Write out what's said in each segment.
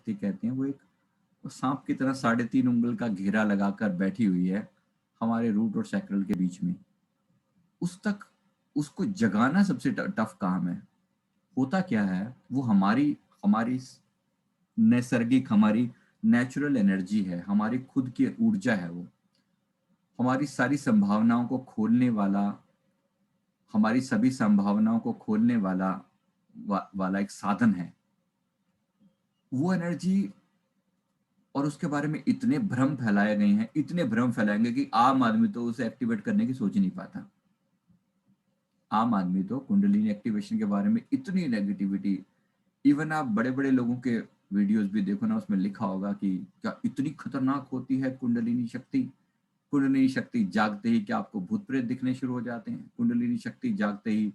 शक्ति कहते हैं, वो एक सांप की तरह 3.5 उंगल का घेरा लगाकर बैठी हुई है हमारे रूट और सैक्रल के बीच में। उस तक उसको जगाना सबसे टफ काम है। होता क्या है, वो हमारी हमारी नैसर्गिक, हमारी नेचुरल एनर्जी है, हमारी खुद की ऊर्जा है। वो हमारी सारी संभावनाओं को खोलने वाला, हमारी सभी संभावनाओं को खोलने वाला एक साधन है। वो एनर्जी, और उसके बारे में इतने भ्रम फैलाए गए हैं, इतने भ्रम फैलाएंगे कि आम आदमी तो उसे एक्टिवेट करने की सोच ही नहीं पाता। आम आदमी तो कुंडलिनी एक्टिवेशन के बारे में इतनी नेगेटिविटी, इवन आप बड़े बड़े लोगों के वीडियोस भी देखो ना, उसमें लिखा होगा कि क्या इतनी खतरनाक होती है कुंडलिनी शक्ति। कुंडलिनी शक्ति जागते ही क्या आपको भूत प्रेत दिखने शुरू हो जाते हैं? कुंडलिनी शक्ति जागते ही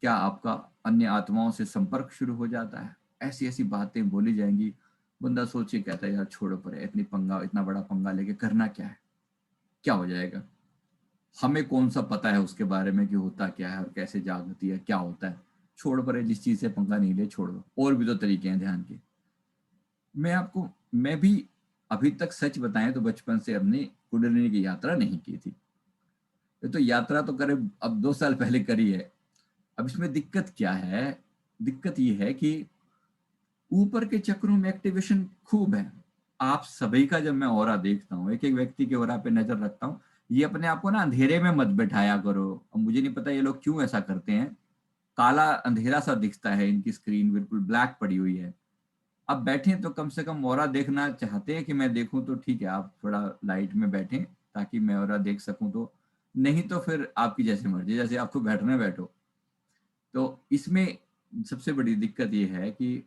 क्या आपका अन्य आत्माओं से संपर्क शुरू हो जाता है? ऐसी ऐसी बातें बोली जाएंगी। बंदा सोचे, कहता है यार छोड़ो परे, इतना बड़ा पंगा लेके करना क्या है, क्या हो जाएगा? हमें कौन सा पता है उसके बारे में कि होता क्या है और कैसे जागती है, क्या होता है? छोड़ परे, जिस चीज से पंगा नहीं ले छोड़ दो। और भी तो तरीके हैं ध्यान के। मैं भी अभी तक सच बताएं तो बचपन से अपनी कुंडलिनी की यात्रा नहीं की थी। ये तो यात्रा तो करीब अब 2 साल पहले करी है। अब इसमें दिक्कत क्या है? दिक्कत ये है कि ऊपर के चक्रों में एक्टिवेशन खूब है। आप सभी का जब मैं ऑरा देखता हूँ, एक एक व्यक्ति के ऑरा पे नजर रखता हूँ, ये अपने आप को ना अंधेरे में मत बैठाया करो। अब मुझे नहीं पता ये लोग क्यों ऐसा करते हैं। काला अंधेरा सा दिखता है, इनकी स्क्रीन बिल्कुल ब्लैक पड़ी हुई है। अब बैठे तो कम से कम ऑरा देखना चाहते हैं कि मैं देखूं तो ठीक है, आप थोड़ा लाइट में बैठें ताकि मैं ऑरा देख सकूं। तो नहीं तो फिर आपकी जैसे मर्जी, जैसे आपको बैठना है बैठो। तो इसमें सबसे बड़ी दिक्कत ये है कि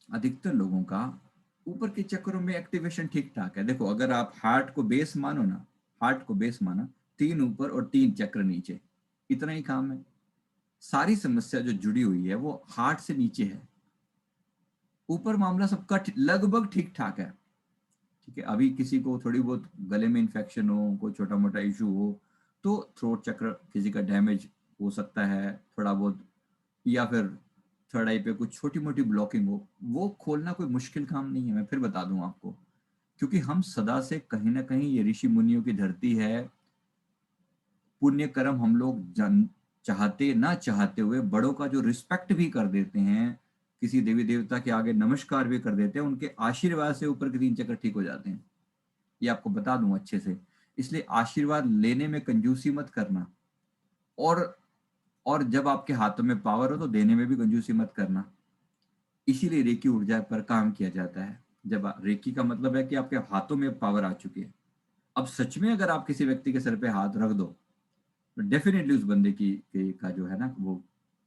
अधिकतर लोगों का ऊपर के चक्रों में एक्टिवेशन ठीक ठाक है। देखो, अगर आप हार्ट को बेस मानो ना, हार्ट को बेस माना, 3 ऊपर और 3 चक्र नीचे, इतना ही काम है। सारी समस्या जो जुड़ी हुई है वो हार्ट से नीचे है। ऊपर मामला सबका लगभग ठीक ठाक है। ठीक है, अभी किसी को थोड़ी बहुत गले में इन्फेक्शन हो, कोई छोटा मोटा इशू हो, तो थ्रोट चक्र किसी का डैमेज हो सकता है थोड़ा बहुत, या फिर थर्ड आई पे कुछ छोटी मोटी ब्लॉकिंग हो। वो खोलना कोई मुश्किल काम नहीं है, मैं फिर बता दूं आपको। क्योंकि हम सदा से कहीं ना कहीं, ये ऋषि मुनियों की धरती है। पुण्य कर्म हम लोग जन चाहते ना चाहते हुए बड़ों का जो रिस्पेक्ट भी कर देते हैं, किसी देवी देवता के आगे नमस्कार भी कर देते हैं, उनके आशीर्वाद से ऊपर के 3 चक्र ठीक हो जाते हैं। ये आपको बता दूं अच्छे से। इसलिए आशीर्वाद लेने में कंजूसी मत करना। और और जब आपके हाथों में पावर हो तो देने में भी कंजूसी मत करना। इसीलिए रेकी ऊर्जा पर काम किया जाता है। रेकी का मतलब है कि आपके हाथों में पावर आ चुकी है। अब सच में अगर आप किसी व्यक्ति के सर पे हाथ रख दो तो डेफिनेटली उस बंदे का जो है ना, वो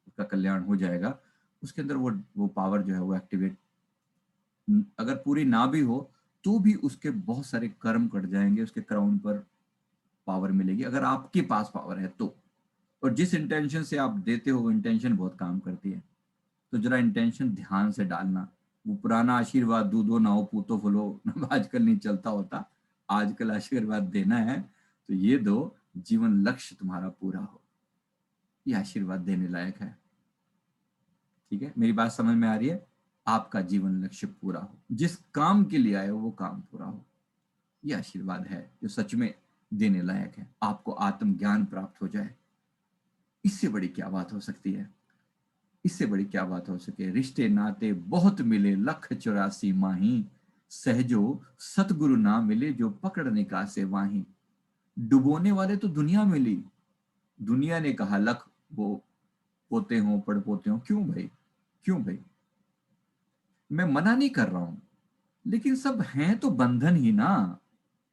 उसका कल्याण हो जाएगा। उसके अंदर वो पावर जो है वो एक्टिवेट, अगर पूरी ना भी हो तो भी उसके बहुत सारे कर्म कट जाएंगे, उसके क्राउन पर पावर मिलेगी अगर आपके पास पावर है तो। और जिस इंटेंशन से आप देते हो वो इंटेंशन बहुत काम करती है। तो जरा इंटेंशन ध्यान से डालना। वो पुराना आशीर्वाद दूधो ना हो पूतो फलो आजकल नहीं चलता होता। आजकल आशीर्वाद देना है तो ये दो, जीवन लक्ष्य तुम्हारा पूरा हो। ये आशीर्वाद देने लायक है। ठीक है, मेरी बात समझ में आ रही है? आपका जीवन लक्ष्य पूरा हो, जिस काम के लिए आए हो वो काम पूरा हो। ये आशीर्वाद है जो सच में देने लायक है। आपको आत्मज्ञान प्राप्त हो जाए, इससे बड़ी क्या बात हो सकती है? इससे बड़ी क्या बात हो सके? रिश्ते नाते बहुत मिले 184 माही, सहजो सतगुरु ना मिले जो पकड़ने का से वाही। डुबोने वाले तो दुनिया मिली। दुनिया ने कहा लख वो पोते हो पड़ पोते हो। क्यों भाई? क्यों भाई? मैं मना नहीं कर रहा हूं, लेकिन सब हैं तो बंधन ही ना।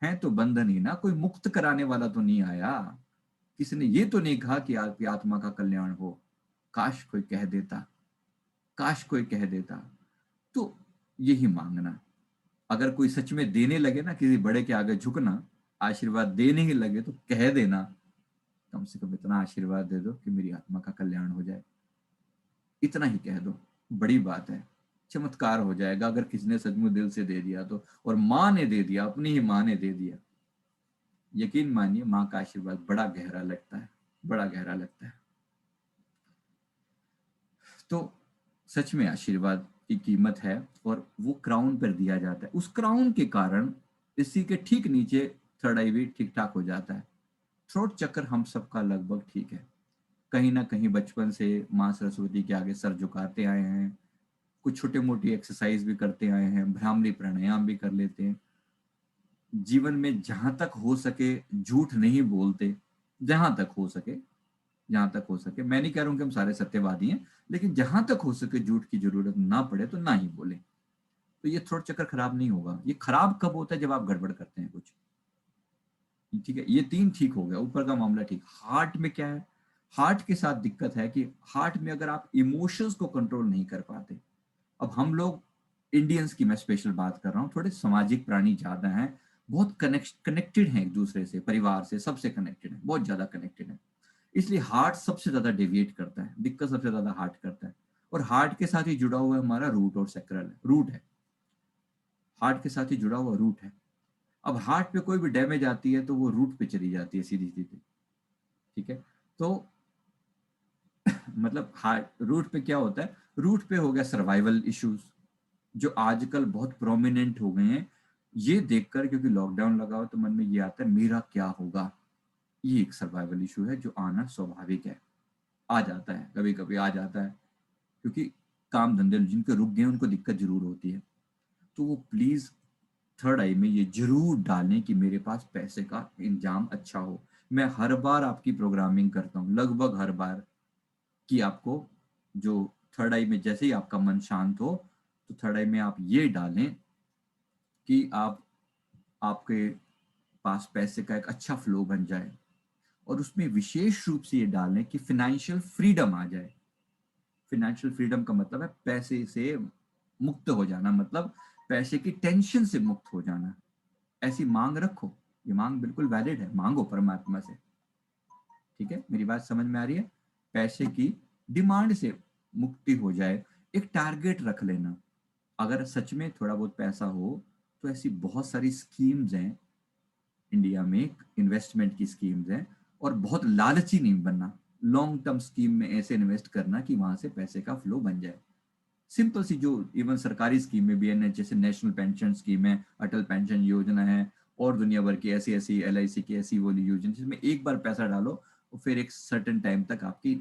हैं तो बंधन ही ना, कोई मुक्त कराने वाला तो नहीं आया। किसी ने ये तो नहीं कहा कि आपकी आत्मा का कल्याण हो। काश कोई कह देता, काश कोई कह देता। तो यही मांगना। अगर कोई सच में देने लगे ना, किसी बड़े के आगे झुकना, आशीर्वाद देने ही लगे तो कह देना, कम से कम इतना आशीर्वाद दे दो कि मेरी आत्मा का कल्याण हो जाए। इतना ही कह दो, बड़ी बात है। चमत्कार हो जाएगा अगर किसी ने सचमुच दिल से दे दिया तो। और माँ ने दे दिया, अपनी ही माँ ने दे दिया। यकीन मानिए, माँ का आशीर्वाद बड़ा गहरा लगता है, बड़ा गहरा लगता है। तो सच में आशीर्वाद की कीमत है, और वो क्राउन पर दिया जाता है। उस क्राउन के कारण इसी के ठीक नीचे थर्ड आई भी ठीक ठाक हो जाता है। थ्रोट चक्र हम सबका लगभग ठीक है। कहीं ना कहीं बचपन से माँ सरस्वती के आगे सर झुकाते आए हैं, कुछ छोटे मोटी एक्सरसाइज भी करते आए हैं, भ्रामरी प्राणायाम भी कर लेते हैं। जीवन में जहां तक हो सके झूठ नहीं बोलते, जहां तक हो सके, जहां तक हो सके। मैं नहीं कह रहा हूं कि हम सारे सत्यवादी हैं, लेकिन जहां तक हो सके झूठ की जरूरत ना पड़े तो ना ही बोले। तो ये थ्रोट चक्कर खराब नहीं होगा। ये खराब कब होता है? जब आप गड़बड़ करते हैं कुछ। ठीक है, ये तीन ठीक हो गया, ऊपर का मामला ठीक। हार्ट में क्या है? हार्ट के साथ दिक्कत है कि हार्ट में अगर आप इमोशंस को कंट्रोल नहीं कर पाते। अब हम लोग इंडियंस की मैं स्पेशल बात कर रहा हूँ, थोड़े सामाजिक प्राणी ज्यादा हैं, बहुत कनेक्टेड हैं एक दूसरे से, परिवार से, सबसे कनेक्टेड है, बहुत ज्यादा कनेक्टेड है। इसलिए हार्ट सबसे ज्यादा डेविएट करता है, दिक्कत सबसे ज्यादा हार्ट करता है। और हार्ट के साथ ही जुड़ा हुआ हमारा रूट और सेक्रल है, रूट है। हार्ट के साथ ही जुड़ा हुआ रूट है। अब हार्ट पे कोई भी डैमेज आती है तो वो रूट पे चली जाती है सीधी सीधी। ठीक है, तो मतलब हार्ट रूट पे क्या होता है? रूट पे हो गया सर्वाइवल इश्यूज, जो आजकल बहुत प्रोमिनेंट हो गए हैं। ये देखकर, क्योंकि लॉकडाउन लगा हो तो मन में ये आता है मेरा क्या होगा। ये एक सर्वाइवल इशू है जो आना स्वाभाविक है, आ जाता है, कभी कभी आ जाता है। क्योंकि काम धंधे जिनके रुक गए उनको दिक्कत जरूर होती है। तो वो प्लीज थर्ड आई में ये जरूर डालें कि मेरे पास पैसे का इंतजाम अच्छा हो। मैं हर बार आपकी प्रोग्रामिंग करता हूँ, लगभग हर बार, कि आपको जो थर्ड आई में जैसे ही आपका मन शांत हो, तो थर्ड आई में आप ये डालें कि आपके पास पैसे का एक अच्छा फ्लो बन जाए। और उसमें विशेष रूप से ये डालें कि फिनेंशियल फ्रीडम आ जाए। फिनेंशियल फ्रीडम का मतलब है पैसे से मुक्त हो जाना, मतलब पैसे की टेंशन से मुक्त हो जाना। ऐसी मांग रखो, ये मांग बिल्कुल वैलिड है, मांगो परमात्मा से। ठीक है, मेरी बात समझ में आ रही है? पैसे की डिमांड से मुक्ति हो जाए। एक टारगेट रख लेना। अगर सच में थोड़ा बहुत पैसा हो तो ऐसी बहुत सारी स्कीम्स हैं इंडिया में, इन्वेस्टमेंट की स्कीम्स हैं। और बहुत लालची नहीं बनना, लॉन्ग टर्म स्कीम में ऐसे इन्वेस्ट करना कि वहां से पैसे का फ्लो बन जाए। सिंपल सी, जो इवन सरकारी स्कीम में भी है, जैसे नेशनल पेंशन स्कीम है, अटल पेंशन योजना है, और दुनिया भर की ऐसी ऐसी LIC की ऐसी वाली योजना, जिसमें एक बार पैसा डालो और फिर एक सर्टेन टाइम तक आपकी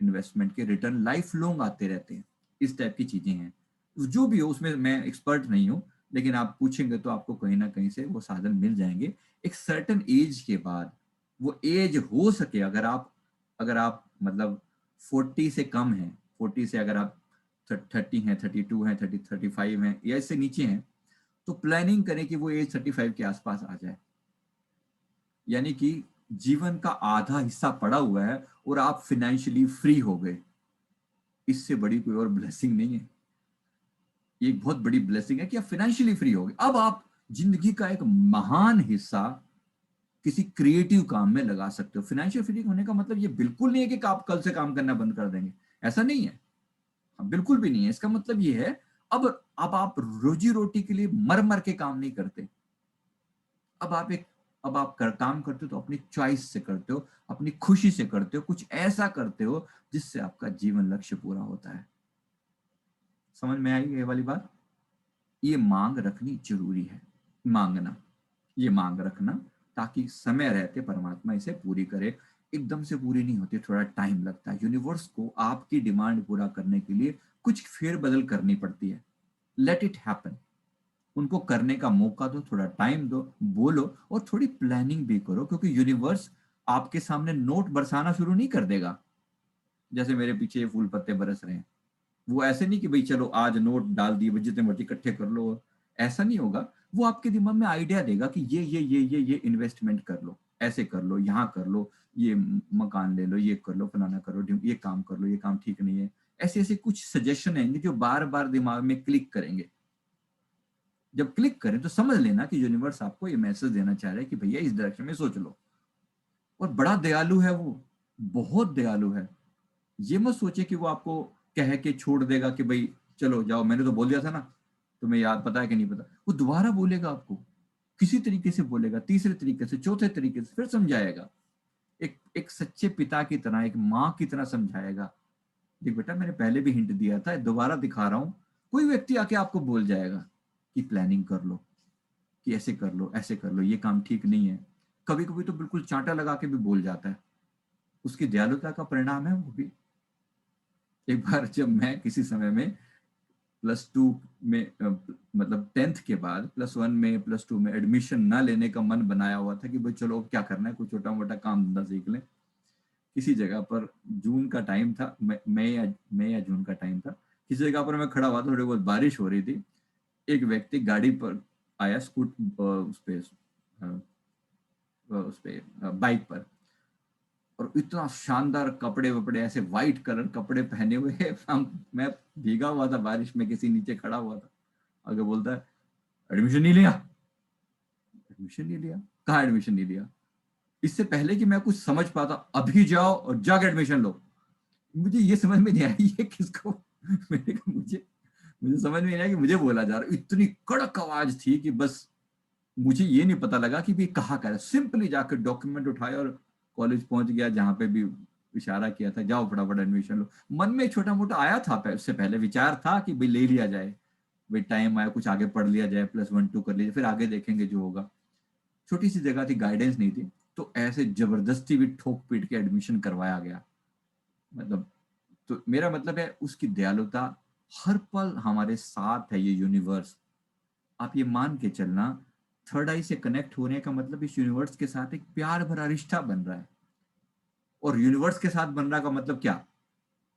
इन्वेस्टमेंट के रिटर्न लाइफ लॉन्ग आते रहते हैं। इस टाइप की चीजें हैं। जो भी हो, उसमें मैं एक्सपर्ट नहीं हूँ, लेकिन आप पूछेंगे तो आपको कहीं ना कहीं से वो साधन मिल जाएंगे। एक सर्टेन एज के बाद, वो एज हो सके, अगर आप मतलब 40 से कम है, 40 से अगर आप 30 हैं, 32 हैं, 35 हैं, या इससे नीचे हैं, तो प्लानिंग करें कि वो एज 35 के आसपास आ जाए। यानी कि जीवन का आधा हिस्सा पड़ा हुआ है और आप फिनेंशियली फ्री हो गए। इससे बड़ी कोई और ब्लेसिंग नहीं है। ये एक बहुत बड़ी ब्लेसिंग है कि आप फाइनेंशियली फ्री हो गए। अब आप जिंदगी का एक महान हिस्सा किसी क्रिएटिव काम में लगा सकते हो। फाइनेंशियल फ्री होने का मतलब ये बिल्कुल नहीं है कि आप कल से काम करना बंद कर देंगे, ऐसा नहीं है। हाँ, बिल्कुल भी नहीं है। इसका मतलब ये है, अब आप रोजी रोटी के लिए मर मर के काम नहीं करते। अब आप एक अब आप काम करते हो तो अपनी चॉइस से करते हो, अपनी खुशी से करते हो, कुछ ऐसा करते हो जिससे आपका जीवन लक्ष्य पूरा होता है। समझ में आई ये वाली बात? ये मांग रखनी जरूरी है। मांगना, ये मांग रखना, ताकि समय रहते परमात्मा इसे पूरी करे। एकदम से पूरी नहीं होती, थोड़ा टाइम लगता है। यूनिवर्स को आपकी डिमांड पूरा करने के लिए कुछ फेरबदल करनी पड़ती है। Let it happen. उनको करने का मौका दो, थोड़ा टाइम दो, बोलो, और थोड़ी प्लानिंग भी करो, क्योंकि यूनिवर्स आपके सामने नोट बरसाना शुरू नहीं कर देगा। जैसे मेरे पीछे ये फूल पत्ते बरस रहे हैं, वो ऐसे नहीं कि भाई चलो आज नोट डाल दिए, जितने मर्जी इकट्ठे कर लो। ऐसा नहीं होगा। वो आपके दिमाग में आइडिया देगा कि ये इन्वेस्टमेंट कर लो, ऐसे कर लो, यहाँ कर लो, ये मकान ले लो, ये कर लो, फलाना करो, ये काम कर लो, ये काम ठीक नहीं है। ऐसे ऐसे कुछ सजेशन आएंगे जो बार बार दिमाग में क्लिक करेंगे। जब क्लिक करें तो समझ लेना कि यूनिवर्स आपको ये मैसेज देना चाह रहा है कि भैया इस डायरेक्शन में सोच लो। और बड़ा दयालु है वो, बहुत दयालु है। ये मत सोचे कि वो आपको कह के छोड़ देगा कि भाई चलो जाओ, मैंने तो बोल दिया था ना, तुम्हें याद पता है कि नहीं पता। वो दोबारा बोलेगा आपको, किसी तरीके से बोलेगा, तीसरे तरीके से, चौथे तरीके से, फिर समझाएगा। एक एक सच्चे पिता की तरह, एक माँ की तरह समझाएगा। देख बेटा, मैंने पहले भी हिंट दिया था, दोबारा दिखा रहा हूं। कोई व्यक्ति आके आपको बोल जाएगा कि प्लानिंग कर लो, कि ऐसे कर लो, ऐसे कर लो, ये काम ठीक नहीं है। कभी कभी तो बिल्कुल चांटा लगा के भी बोल जाता है। उसकी दयालुता का परिणाम है वो भी। एक बार जब मैं किसी समय में +2 में मतलब 10th के बाद +1 में +2 में एडमिशन ना लेने का मन बनाया हुआ था कि भाई चलो अब क्या करना है, कोई छोटा मोटा काम धंधा सीख लें। किसी जगह पर, जून का टाइम था, मई या जून का टाइम था, किसी जगह पर मैं खड़ा हुआ था, थोड़ी बहुत बारिश हो रही थी। एक व्यक्ति गाड़ी पर आया, उस पे बाइक पर, और इतना शानदार कपड़े वपड़े, ऐसे व्हाइट कलर कपड़े पहने हुए मैं भीगा हुआ था बारिश में, किसी नीचे खड़ा हुआ था। आगे बोलता है, एडमिशन नहीं लिया? एडमिशन नहीं लिया? कहाँ एडमिशन नहीं लिया? इससे पहले कि मैं कुछ समझ पाता, अभी जाओ और जाके एडमिशन लो। मुझे ये समझ में नहीं आई ये किसको मैंने कहा, मुझे मुझे समझ में नहीं आया कि मुझे बोला जा रहा है। इतनी कड़क आवाज थी कि बस मुझे ये नहीं पता लगा कि भी कहाँ का है। सिंपली जाकर डॉक्यूमेंट उठाया और कॉलेज पहुंच गया, जहाँ पे भी इशारा किया था, जाओ फटाफट एडमिशन लो। मन में छोटा मोटा आया था, उससे पहले विचार था कि भाई ले लिया जाए, भाई टाइम आया, कुछ आगे पढ़ लिया जाए, +1 2 कर लीजिए, फिर आगे देखेंगे जो होगा। छोटी सी जगह थी, गाइडेंस नहीं थी, तो ऐसे जबरदस्ती भी ठोक पीट के एडमिशन करवाया गया। मतलब, तो मेरा मतलब है उसकी दयालुता हर पल हमारे साथ है। ये यूनिवर्स, आप ये मान के चलना, थर्ड आई से कनेक्ट होने का मतलब इस यूनिवर्स के साथ एक प्यार भरा रिश्ता बन रहा है। और यूनिवर्स के साथ बन रहा का मतलब क्या?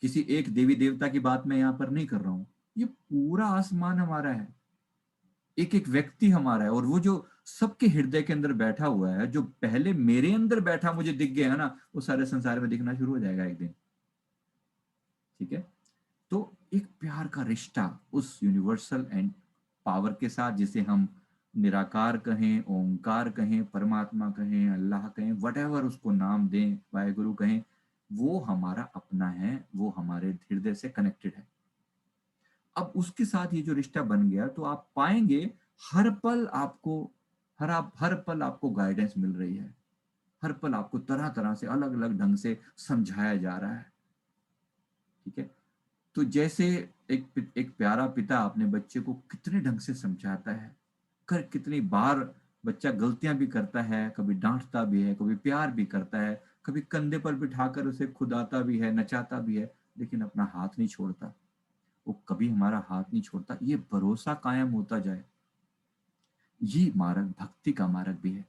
किसी एक देवी देवता की बात मैं यहाँ पर नहीं कर रहा हूं। ये पूरा आसमान हमारा है, एक एक व्यक्ति हमारा है। और वो जो सबके हृदय के अंदर बैठा हुआ है, जो पहले मेरे अंदर बैठा मुझे दिख गया है ना, वो सारे संसार में दिखना शुरू हो जाएगा एक दिन। ठीक है? तो एक प्यार का रिश्ता उस यूनिवर्सल एंड पावर के साथ, जिसे हम निराकार कहें, ओंकार कहें, परमात्मा कहें, अल्लाह कहें, वट उसको नाम दें, वाहेगुरु कहें, वो हमारा अपना है, वो हमारे हृदय से कनेक्टेड है। अब उसके साथ ये जो रिश्ता बन गया, तो आप पाएंगे हर पल आपको, हर पल आपको गाइडेंस मिल रही है। हर पल आपको तरह तरह से, अलग अलग ढंग से समझाया जा रहा है। ठीक है? तो जैसे एक प्यारा पिता अपने बच्चे को कितने ढंग से समझाता है, कर कितनी बार बच्चा गलतियां भी करता है, कभी डांटता भी है, कभी प्यार भी करता है, कभी कंधे पर बिठाकर उसे खुदाता भी है, नचाता भी है, लेकिन अपना हाथ नहीं छोड़ता। वो कभी हमारा हाथ नहीं छोड़ता। ये भरोसा कायम होता जाए, ये मार्ग भक्ति का मार्ग भी है।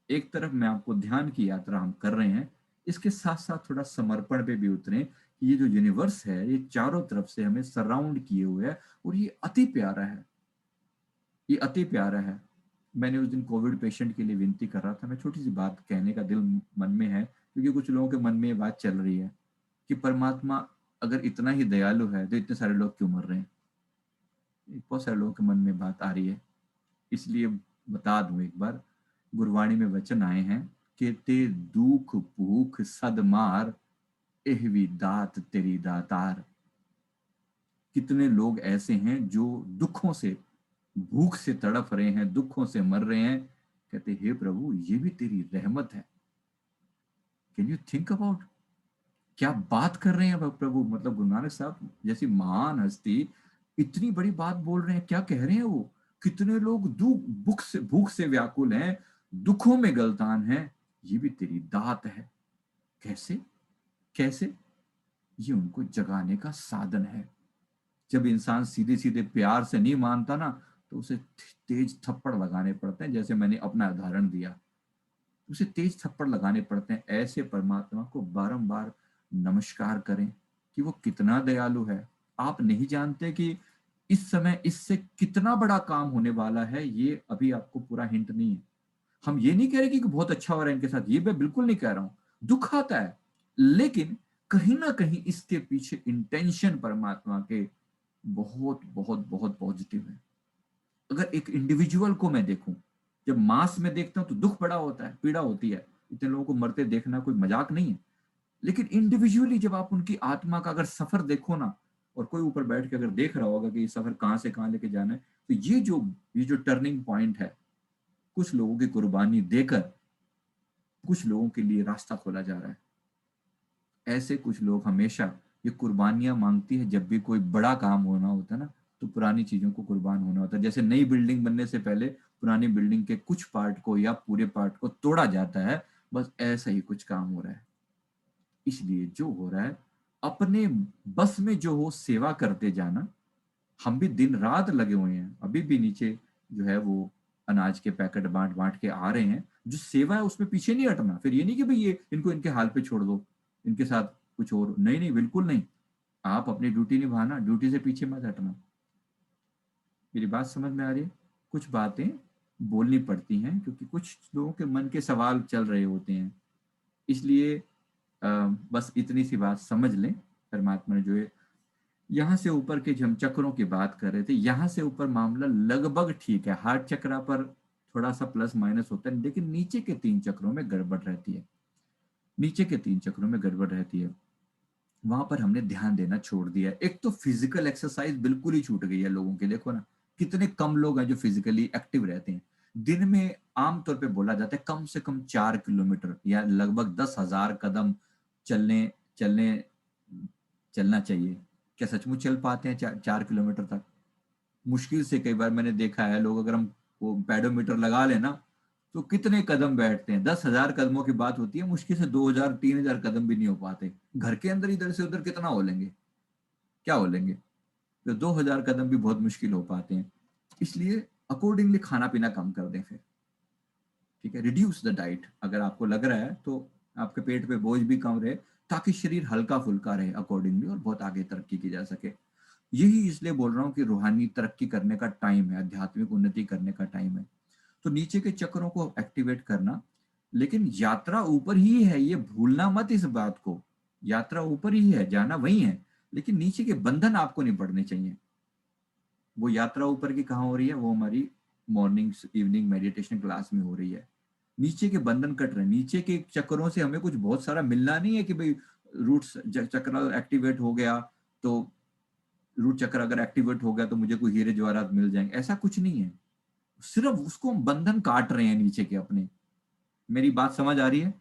एक तरफ मैं आपको ध्यान की यात्रा हम कर रहे हैं, इसके साथ साथ थोड़ा समर्पण पे भी उतरे कि ये जो यूनिवर्स है, ये चारों तरफ से हमें सराउंड किए हुए है, और ये अति प्यारा है, ये अति प्यारा है। मैंने उस दिन कोविड पेशेंट के लिए विनती कर रहा था, मैं छोटी सी बात कहने का दिल मन में है, क्योंकि कुछ लोगों के मन में ये बात चल रही है कि परमात्मा अगर इतना ही दयालु है, तो इतने सारे लोग क्यों मर रहे हैं? बहुत सारे लोगों के मन में बात आ रही है, इसलिए बता दूं एक बार। गुरबाणी में वचन आए हैं कि ते दुख भूख सद मार, एहवी दात तेरी दातार। कितने लोग ऐसे हैं जो दुखों से, भूख से तड़प रहे हैं, दुखों से मर रहे हैं, कहते हे प्रभु, ये भी तेरी रहमत है। कैन यू थिंक अबाउट, क्या बात कर रहे हैं प्रभु? मतलब गुरु नानक साहब जैसी महान हस्ती इतनी बड़ी बात बोल रहे हैं, क्या कह रहे हैं वो? कितने लोग भूख से व्याकुल हैं, दुखों में गलतान हैं, ये भी तेरी दात है। कैसे? कैसे? ये उनको जगाने का साधन है। जब इंसान सीधे सीधे प्यार से नहीं मानता ना, तो उसे तेज थप्पड़ लगाने पड़ते हैं, जैसे मैंने अपना उदाहरण दिया। उसे तेज थप्पड़ लगाने पड़ते हैं। ऐसे परमात्मा को बारंबार नमस्कार करें कि वो कितना दयालु है। आप नहीं जानते कि इस समय इससे कितना बड़ा काम होने वाला है, ये अभी आपको पूरा हिंट नहीं है। हम ये नहीं कह रहे कि बहुत अच्छा हो रहा है इनके साथ, ये मैं बिल्कुल नहीं कह रहा हूं। दुख आता है, लेकिन कहीं ना कहीं इसके पीछे इंटेंशन परमात्मा के बहुत बहुत बहुत पॉजिटिव है। अगर एक इंडिविजुअल को मैं देखूं, जब मास में देखता हूं तो दुख बड़ा होता है, पीड़ा होती है, इतने लोगों को मरते देखना कोई मजाक नहीं है। लेकिन इंडिविजुअली जब आप उनकी आत्मा का अगर सफर देखो ना, और कोई ऊपर बैठ के अगर देख रहा होगा कि ये सफर कहां से कहां लेके जाना है, तो ये जो टर्निंग पॉइंट है, कुछ लोगों की कुर्बानी देकर कुछ लोगों के लिए रास्ता खोला जा रहा है। ऐसे कुछ लोग हमेशा ये कुर्बानियां मांगती है। जब भी कोई बड़ा काम होना होता है ना, तो पुरानी चीजों को कुर्बान होना होता है। जैसे नई बिल्डिंग बनने से पहले पुरानी बिल्डिंग के कुछ पार्ट को या पूरे पार्ट को तोड़ा जाता है, बस ऐसा ही कुछ काम हो रहा है। इसलिए जो हो रहा है, अपने बस में जो हो सेवा करते जाना। हम भी दिन रात लगे हुए हैं, अभी भी नीचे जो है वो अनाज के पैकेट बांट बांट के आ रहे हैं। जो सेवा है उसमें पीछे नहीं हटना। फिर ये नहीं कि भाई ये इनको इनके हाल पे छोड़ दो, इनके साथ कुछ और नहीं, नहीं, बिल्कुल नहीं। आप अपनी ड्यूटी निभाना, ड्यूटी से पीछे मत हटना। मेरी बात समझ में आ रही है? कुछ बातें बोलनी पड़ती हैं क्योंकि कुछ लोगों के मन के सवाल चल रहे होते हैं। इसलिए बस इतनी सी बात समझ लें। परमात्मा ने जो है, यहाँ से ऊपर के जो हम चक्रों की बात कर रहे थे, यहाँ से ऊपर मामला लगभग ठीक है। हार्ट चक्रा पर थोड़ा सा प्लस माइनस होता है, लेकिन नीचे के 3 चक्रों में गड़बड़ रहती है। नीचे के 3 चक्रों में गड़बड़ रहती है, वहां पर हमने ध्यान देना छोड़ दिया है। एक तो फिजिकल एक्सरसाइज बिल्कुल ही छूट गई है लोगों की। देखो ना, कितने कम लोग हैं जो फिजिकली एक्टिव रहते हैं। दिन में आमतौर पे बोला जाता है कम से कम 4 किलोमीटर या लगभग 10,000 कदम चलने चलने चलना चाहिए। क्या सचमुच चल पाते हैं 4 किलोमीटर तक? मुश्किल से। कई बार मैंने देखा है लोग, अगर हम वो पेडोमीटर लगा लेना, तो कितने कदम बैठते हैं। 10,000 कदमों की बात होती है, मुश्किल से 2,000 3,000 कदम भी नहीं हो पाते। घर के अंदर इधर से उधर कितना हो लेंगे? क्या हो लेंगे? तो 2,000 कदम भी बहुत मुश्किल हो पाते हैं। इसलिए अकॉर्डिंगली खाना पीना कम कर दें फिर। ठीक है, रिड्यूस द डाइट। अगर आपको लग रहा है तो आपके पेट पे बोझ भी कम रहे, ताकि शरीर हल्का फुल्का रहे अकॉर्डिंगली, और बहुत आगे तरक्की की जा सके। यही इसलिए बोल रहा हूँ कि रूहानी तरक्की करने का टाइम है, आध्यात्मिक उन्नति करने का टाइम है। तो नीचे के चक्रों को एक्टिवेट करना, लेकिन यात्रा ऊपर ही है, ये भूलना मत इस बात को। यात्रा ऊपर ही है, जाना वही है, लेकिन नीचे के बंधन आपको नहीं पड़ने चाहिए। वो यात्रा ऊपर की कहाँ हो रही है? वो हमारी मॉर्निंग इवनिंग मेडिटेशन क्लास में हो रही है। नीचे के बंधन कट रहे हैं। नीचे के चक्रों से हमें कुछ बहुत सारा मिलना नहीं है कि भाई रूट्स चक्र एक्टिवेट हो गया तो, रूट चक्र अगर एक्टिवेट हो गया तो मुझे कोई हीरे जवाहरात मिल जाएंगे, ऐसा कुछ नहीं है। सिर्फ उसको हम बंधन काट रहे हैं नीचे के अपने। मेरी बात समझ आ रही है?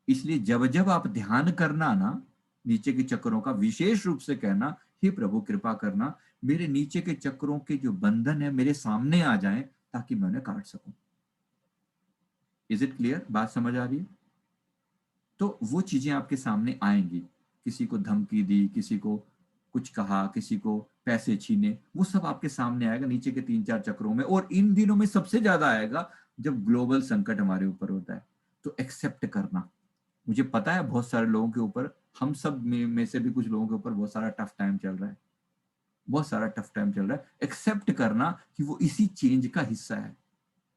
इसलिए जब जब आप ध्यान करना ना, नीचे के चक्रों का विशेष रूप से कहना, हे प्रभु कृपा करना, मेरे नीचे के चक्रों के जो बंधन है मेरे सामने आ जाएं, ताकि मैं उन्हें काट सकूं। Is it clear? बात समझ आ रही है? तो वो चीजें आपके सामने आएंगी। किसी को धमकी दी, किसी को कुछ कहा, किसी को पैसे छीने, वो सब आपके सामने आएगा नीचे के 3 4 चक्रों में। और इन दिनों में सबसे ज्यादा आएगा जब ग्लोबल संकट हमारे ऊपर होता है। तो एक्सेप्ट करना। मुझे पता है बहुत सारे लोगों के ऊपर, हम सब में से भी कुछ लोगों के ऊपर बहुत सारा टफ टाइम चल रहा है। बहुत सारा टफ टाइम चल रहा है। एक्सेप्ट करना कि वो इसी चेंज का हिस्सा है।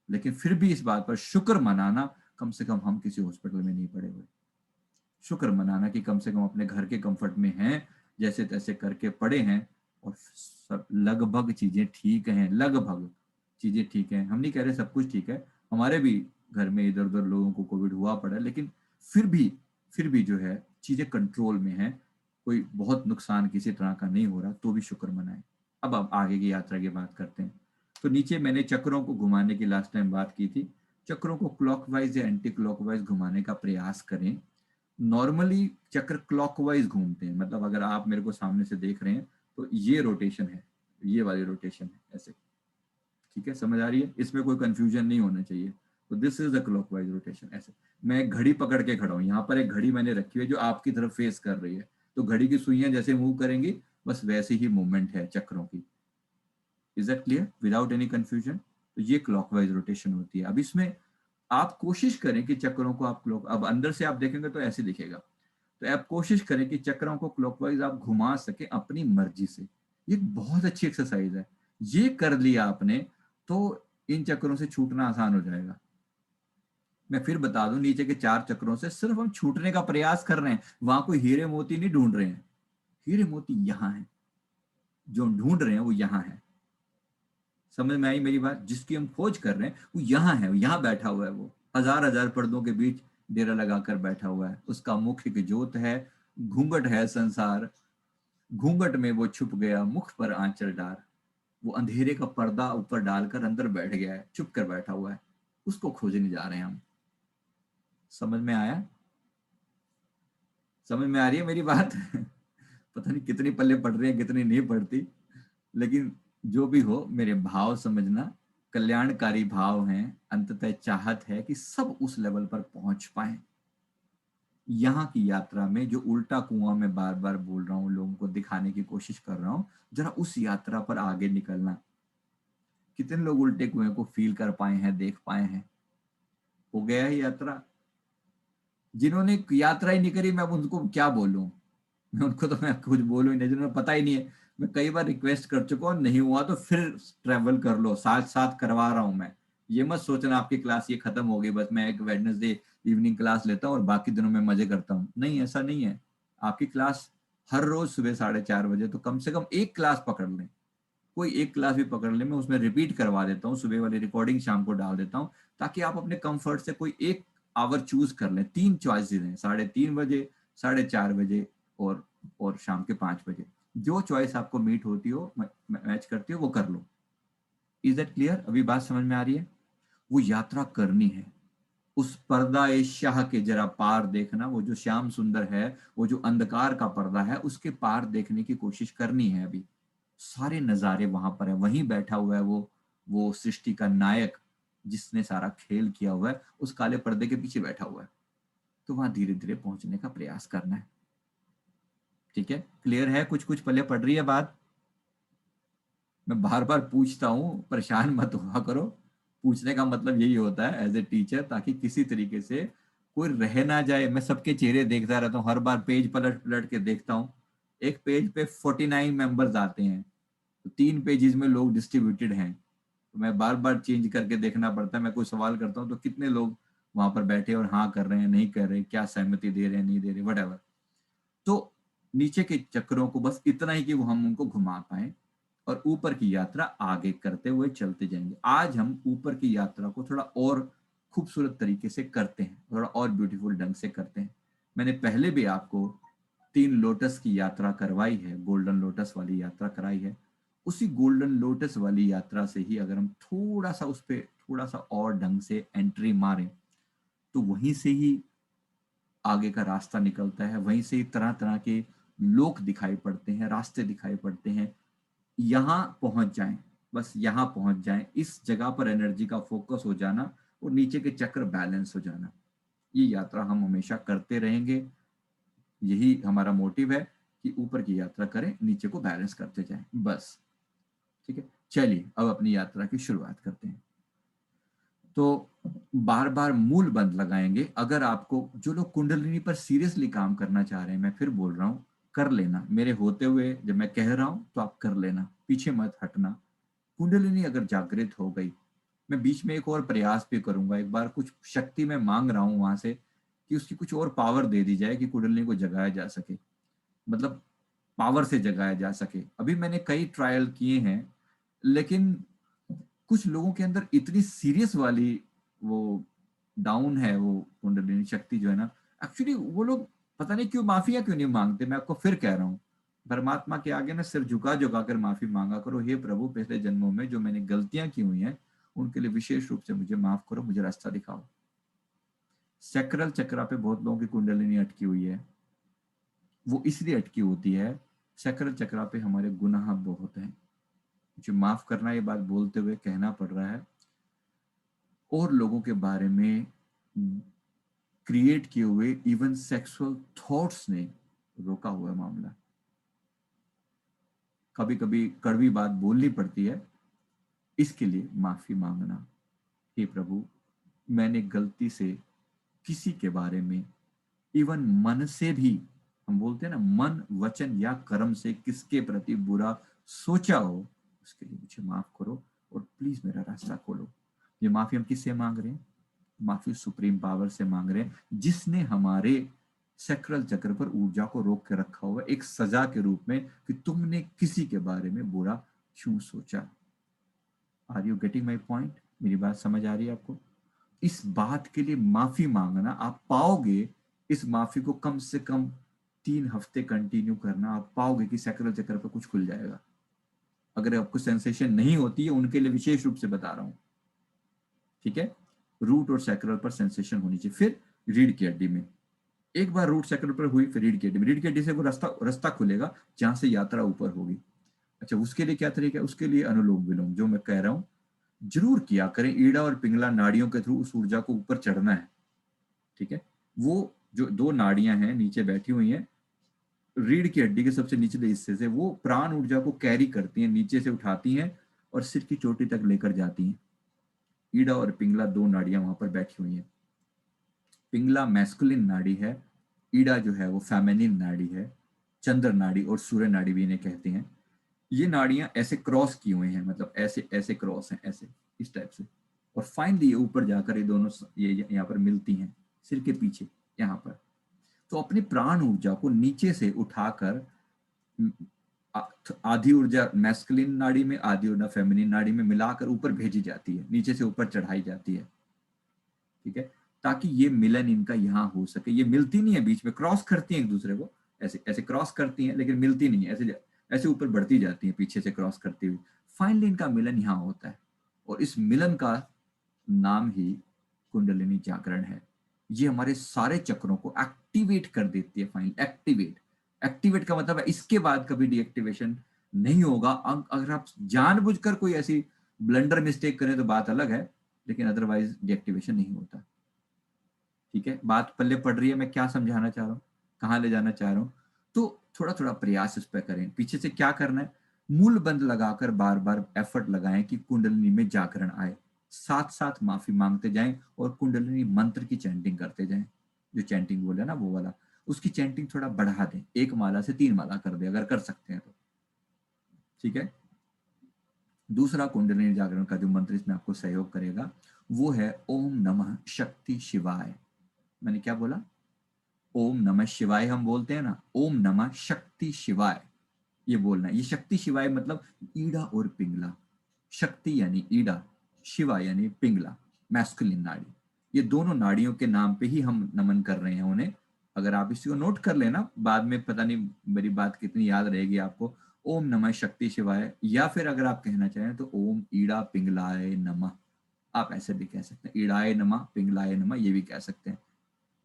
लेकिन फिर भी इस बात पर शुक्र मनाना, कम से कम हम किसी हॉस्पिटल में नहीं पड़े हुए। शुक्र मनाना कि कम से कम अपने घर के कंफर्ट में हैं, जैसे तैसे करके पड़े हैं, और सब लगभग चीजें ठीक हैं। लगभग चीजें ठीक हैं, हम नहीं कह रहे सब कुछ ठीक है। हमारे भी घर में इधर उधर लोगों को कोविड हुआ पड़ा है, लेकिन फिर भी फिर भी जो है चीजें कंट्रोल में है। कोई बहुत नुकसान किसी तरह का नहीं हो रहा, तो भी शुक्र मनाएं। अब आप आगे की यात्रा की बात करते हैं। तो नीचे मैंने चक्रों को घुमाने की लास्ट टाइम बात की थी। चक्रों को क्लॉकवाइज या एंटी क्लॉकवाइज घुमाने का प्रयास करें। नॉर्मली चक्र क्लॉकवाइज घूमते हैं, मतलब अगर आप मेरे को सामने से देख रहे हैं तो ये रोटेशन है, ये वाली रोटेशन है ऐसे। ठीक है, समझ आ रही है? इसमें कोई कंफ्यूजन नहीं होना चाहिए। तो this is the clockwise rotation. ऐसे मैं एक घड़ी पकड़ के खड़ा हूँ, यहाँ पर एक घड़ी मैंने रखी हुई है जो आपकी तरफ फेस कर रही है। तो घड़ी की सुइयां जैसे मूव करेंगी, बस वैसे ही मूवमेंट है चक्रों की। Is that clear without any confusion? तो ये क्लॉकवाइज रोटेशन होती है। अब इसमें आप कोशिश करें कि चक्रों को आप क्लॉक, अब अंदर से आप देखेंगे तो ऐसे दिखेगा। तो आप कोशिश करें कि चक्रों को क्लॉकवाइज आप घुमा सके अपनी मर्जी से। ये बहुत अच्छी एक्सरसाइज है। ये कर लिया आपने तो इन चक्रों से छूटना आसान हो जाएगा। मैं फिर बता दूं, नीचे के 4 चक्रों से सिर्फ हम छूटने का प्रयास कर रहे हैं, वहां कोई हीरे मोती नहीं ढूंढ रहे हैं। हीरे मोती यहाँ है, जो हम ढूंढ रहे हैं वो यहाँ है। समझ में आई मेरी बात? जिसकी हम खोज कर रहे हैं वो यहाँ है, यहाँ बैठा हुआ है। वो हजार हजार पर्दों के बीच डेरा लगाकर बैठा हुआ है। उसका मुख एक जोत है, घूंघट है संसार, घूंघट में वो छुप गया, मुख पर आंचल डार। वो अंधेरे का पर्दा ऊपर डालकर अंदर बैठ गया है, चुप कर बैठा हुआ है। उसको खोजने जा रहे हैं हम। समझ में आया? समझ में आ रही है मेरी बात? पता नहीं कितनी पल्ले पड़ रही है कितनी नहीं पड़ती, लेकिन जो भी हो मेरे भाव समझना, कल्याणकारी भाव हैं, अंततः चाहत है कि सब उस लेवल पर पहुंच पाए। यहाँ की यात्रा में जो उल्टा कुआं में बार बार बोल रहा हूँ, लोगों को दिखाने की कोशिश कर रहा हूँ, जरा उस यात्रा पर आगे निकलना। कितने लोग उल्टे कुएं को फील कर पाए हैं, देख पाए हैं? हो गया है यात्रा। जिन्होंने यात्रा ही नहीं करी मैं उनको क्या बोलूं, मैं उनको तो मैं कुछ बोलूं ही नहीं, जिन्होंने पता ही नहीं है। मैं कई बार रिक्वेस्ट कर चुका हूं, नहीं हुआ तो फिर ट्रेवल कर लो, साथ साथ करवा रहा हूं मैं। ये मत सोचना आपकी क्लास ये खत्म हो गई, बस मैं एक वेडनेसडे इवनिंग क्लास लेता हूँ और बाकी दिनों में मजे करता हूँ। नहीं, ऐसा नहीं है। आपकी क्लास हर रोज सुबह 4:30 बजे, तो कम से कम एक क्लास पकड़ लें। कोई एक क्लास भी पकड़ ले, मैं उसमें रिपीट करवा देता हूँ, सुबह वाली रिकॉर्डिंग शाम को डाल देता हूँ, ताकि आप अपने कंफर्ट से कोई एक आवर चूज कर लें। 3 चॉइसेस हैं, 3:30 बजे, 4:30 बजे और शाम के 5 बजे। जो चॉइस आपको मीट होती हो, मैच करती हो, वो कर लो। Is that clear? अभी बात समझ में आ रही है? वो यात्रा करनी है। उस पर्दा ए शाह के जरा पार देखना, वो जो श्याम सुंदर है, वो जो अंधकार का पर्दा है, उसके पार देखने की कोशिश करनी है। अभी सारे नजारे वहां पर है, वहीं बैठा हुआ है वो सृष्टि का नायक, जिसने सारा खेल किया हुआ है, उस काले पर्दे के पीछे बैठा हुआ है। तो वहां धीरे धीरे पहुंचने का प्रयास करना है। ठीक है, क्लियर है? कुछ कुछ पल्ले पड़ रही है बात? मैं बार बार पूछता हूँ, परेशान मत हुआ करो। पूछने का मतलब यही होता है एज ए टीचर, ताकि किसी तरीके से कोई रह ना जाए। मैं सबके चेहरे देखता रहता हूँ, हर बार पेज पलट पलट के देखता हूँ। एक पेज पे 49 मेंबर्स आते हैं, तो 3 पेजेस में लोग डिस्ट्रीब्यूटेड हैं, तो मैं बार बार चेंज करके देखना पड़ता है। मैं कोई सवाल करता हूँ तो कितने लोग वहां पर बैठे और हाँ कर रहे हैं, नहीं कर रहे, क्या सहमति दे रहे हैं, नहीं दे रहे, वट। तो नीचे के चक्रों को बस इतना ही कि वो हम उनको घुमा पाए और ऊपर की यात्रा आगे करते हुए चलते जाएंगे। आज हम ऊपर की यात्रा को थोड़ा और खूबसूरत तरीके से करते हैं, थोड़ा और ब्यूटीफुल ढंग से करते हैं। मैंने पहले भी आपको 3 लोटस की यात्रा करवाई है, गोल्डन लोटस वाली यात्रा कराई है। उसी गोल्डन लोटस वाली यात्रा से ही अगर हम थोड़ा सा उस पर थोड़ा सा और ढंग से एंट्री मारें, तो वहीं से ही आगे का रास्ता निकलता है। वहीं से ही तरह तरह के लोक दिखाई पड़ते हैं, रास्ते दिखाई पड़ते हैं। यहाँ पहुंच जाएं, बस यहाँ पहुंच जाएं, इस जगह पर एनर्जी का फोकस हो जाना और नीचे के चक्र बैलेंस हो जाना। ये यात्रा हम हमेशा करते रहेंगे। यही हमारा मोटिव है कि ऊपर की यात्रा करें, नीचे को बैलेंस करते जाएं, बस। ठीक है, चलिए अब अपनी यात्रा की शुरुआत करते हैं। तो बार बार मूल बंद लगाएंगे। अगर आपको, जो लोग कुंडलिनी पर सीरियसली काम करना चाह रहे हैं, मैं फिर बोल रहा हूँ, कर लेना मेरे होते हुए। जब मैं कह रहा हूं तो आप कर लेना, पीछे मत हटना। कुंडलिनी अगर जागृत हो गई, मैं बीच में एक और प्रयास भी करूंगा। एक बार कुछ शक्ति मैं मांग रहा हूं वहां से कि उसकी कुछ और पावर दे दी जाए कि कुंडलिनी को जगाया जा सके, मतलब पावर से जगाया जा सके। अभी मैंने कई ट्रायल किए हैं, लेकिन कुछ लोगों के अंदर इतनी सीरियस वाली वो डाउन है, वो कुंडलिनी शक्ति जो है ना, एक्चुअली वो लोग पता नहीं क्यों माफिया क्यों नहीं मांगते। मैं आपको फिर कह रहा हूँ, परमात्मा के आगे ना सिर झुका झुका कर माफी मांगा करो। हे प्रभु, पिछले जन्मों में जो मैंने गलतियां की हुई हैं, उनके लिए विशेष रूप से मुझे माफ करो, मुझे रास्ता दिखाओ। सैक्रल चक्रा पे बहुत लोगों की कुंडलिनी अटकी हुई है। वो इसलिए अटकी होती है, सैक्रल चक्रा पे हमारे गुनाह बहुत हैं। मुझे माफ करना, ये बात बोलते हुए कहना पड़ रहा है। और लोगों के बारे में क्रिएट किए हुए इवन सेक्सुअल थॉट्स ने रोका हुआ है मामला। कभी कभी कड़वी बात बोलनी पड़ती है, इसके लिए माफी मांगना। हे प्रभु, मैंने गलती से किसी के बारे में, इवन मन से भी, हम बोलते हैं ना, मन वचन या कर्म से किसके प्रति बुरा सोचा हो, उसके लिए मुझे माफ करो और प्लीज मेरा रास्ता खोलो। ये माफी हम किससे मांग रहे हैं? माफी सुप्रीम पावर से मांग रहे हैं, जिसने हमारे सैक्रल चक्र पर ऊर्जा को रोक के रखा हुआ है, एक सजा के रूप में कि तुमने किसी के बारे में बुरा क्यों सोचा। Are you getting my point? मेरी बात समझ आ रही है आपको? इस बात के लिए माफी मांगना, आप पाओगे इस माफी को कम से कम 3 हफ्ते कंटिन्यू करना, आप पाओगे कि सैक्रल चक्र पर कुछ खुल जाएगा। अगर आपको सेंसेशन नहीं होती है, उनके लिए विशेष रूप से बता रहा हूं। ठीक है, रूट और सैक्रल पर सेंसेशन होनी चाहिए। फिर रीढ़ की हड्डी में, एक बार रूट चक्र पर हुई, फिर रीढ़ की हड्डी से वो रास्ता रास्ता खुलेगा जहां से यात्रा ऊपर होगी। अच्छा, उसके लिए क्या तरीका है? उसके लिए अनुलोम विलोम, जो मैं कह रहा हूँ जरूर किया करें। ईड़ा और पिंगला नाड़ियों के थ्रू उस ऊर्जा को ऊपर चढ़ना है, ठीक है। वो जो दो नाड़ियां हैं नीचे बैठी हुई हैं, रीढ़ की हड्डी के सबसे निचले हिस्से से, वो प्राण ऊर्जा को कैरी करती हैं, नीचे से उठाती हैं और सिर की चोटी तक लेकर जाती हैं। ईड़ा और पिंगला दो नाड़ियां वहां पर बैठी हुई हैं। पिंगला मैस्कुलिन नाड़ी है, ईड़ा जो है वो फेमिनिन नाड़ी है। चंद्र नाड़ी और सूर्य नाड़ी भी इन्हें कहते हैं। ये नाड़ियां ऐसे क्रॉस की हुई हैं, मतलब ऐसे ऐसे क्रॉस हैं, ऐसे इस टाइप से। और फाइनली ये ऊपर जाकर ये दोनों ये यहाँ पर मिलती हैं, सिर के पीछे यहाँ पर। तो अपनी प्राण ऊर्जा को नीचे से उठाकर आधी ऊर्जा मैस्कुलिन नाड़ी में, आधी ऊर्जा फेमिनिन नाड़ी में मिलाकर ऊपर भेजी जाती है, नीचे से ऊपर चढ़ाई जाती है, ठीक है। ताकि ये मिलन इनका यहाँ हो सके। ये मिलती नहीं है, बीच में क्रॉस करती हैं एक दूसरे को, ऐसे ऐसे क्रॉस करती हैं लेकिन मिलती नहीं है, ऐसे ऐसे ऊपर बढ़ती जाती हैं पीछे से क्रॉस करती हुई। फाइनली इनका मिलन यहाँ होता है और इस मिलन का नाम ही कुंडलिनी जागरण है। ये हमारे सारे चक्रों को एक्टिवेट कर देती है। फाइनली एक्टिवेट, एक्टिवेट का मतलब है इसके बाद कभी डीएक्टिवेशन नहीं होगा। अगर आप जानबूझकर कोई ऐसी ब्लंडर मिस्टेक करें तो बात अलग है, लेकिन अदरवाइज डीएक्टिवेशन नहीं होता, ठीक है। बात पल्ले पड़ रही है, मैं क्या समझाना चाह रहा हूँ, कहाँ ले जाना चाह रहा हूँ। तो थोड़ा थोड़ा प्रयास इस पर करें। पीछे से क्या करना है, मूल बंद लगाकर बार बार एफर्ट लगाएं कि कुंडलिनी में जागरण आए। साथ साथ माफी मांगते जाएं और कुंडलिनी मंत्र की चैंटिंग करते जाएं। जो चैंटिंग बोले ना वो वाला, उसकी चैंटिंग थोड़ा बढ़ा दें, 1 माला से 3 माला कर दे अगर कर सकते हैं तो, ठीक है। दूसरा कुंडलिनी जागरण का जो मंत्र इसमें आपको सहयोग करेगा वो है ओम नमः शक्ति शिवाय। मैंने क्या बोला? ओम नमः शिवाय हम बोलते हैं ना, ओम नमः शक्ति शिवाय ये बोलना है। ये शक्ति शिवाय मतलब ईड़ा और पिंगला। शक्ति यानी ईड़ा, शिवा यानी पिंगला, मैस्कुलिन नाड़ी। ये दोनों नाड़ियों के नाम पे ही हम नमन कर रहे हैं उन्हें। अगर आप इसी को नोट कर लेना, बाद में पता नहीं मेरी बात कितनी याद रहेगी आपको। ओम नमः शक्ति शिवाय, या फिर अगर आप कहना चाहें तो ओम ईड़ा पिंगलाय नमः, आप ऐसे भी कह सकते हैं। ईड़ाय नमः, पिंगलाय नमः, ये भी कह सकते हैं।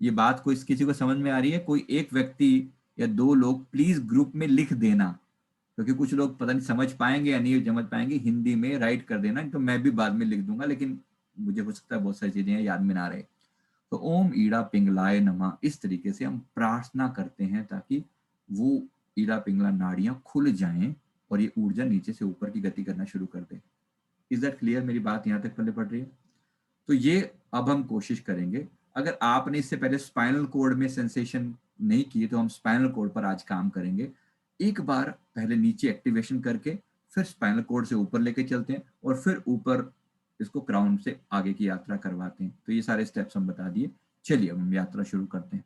ये बात कोई किसी को समझ में आ रही है? कोई एक व्यक्ति या दो लोग प्लीज ग्रुप में लिख देना, क्योंकि कुछ लोग पता नहीं समझ पाएंगे या नहीं समझ पाएंगे। हिंदी में राइट कर देना, तो मैं भी बाद में लिख दूंगा, लेकिन मुझे हो सकता है बहुत सारी चीजें याद में ना रहे। तो ओम ईड़ा पिंगलाय नमः, इस तरीके से हम प्रार्थना करते हैं ताकि वो ईड़ा पिंगला नाड़ियां खुल जाएं और ये ऊर्जा नीचे से ऊपर की गति करना शुरू कर दे। Is that clear? मेरी बात यहाँ तक पल्ले पड़ रही है? तो ये अब हम कोशिश करेंगे। अगर आपने इससे पहले स्पाइनल कोड में सेंसेशन नहीं की तो हम स्पाइनल कोड पर आज काम करेंगे। एक बार पहले नीचे एक्टिवेशन करके फिर स्पाइनल कोड से ऊपर लेके चलते हैं और फिर ऊपर इसको क्राउन से आगे की यात्रा करवाते हैं। तो ये सारे स्टेप्स हम बता दिए। चलिए अब हम यात्रा शुरू करते हैं।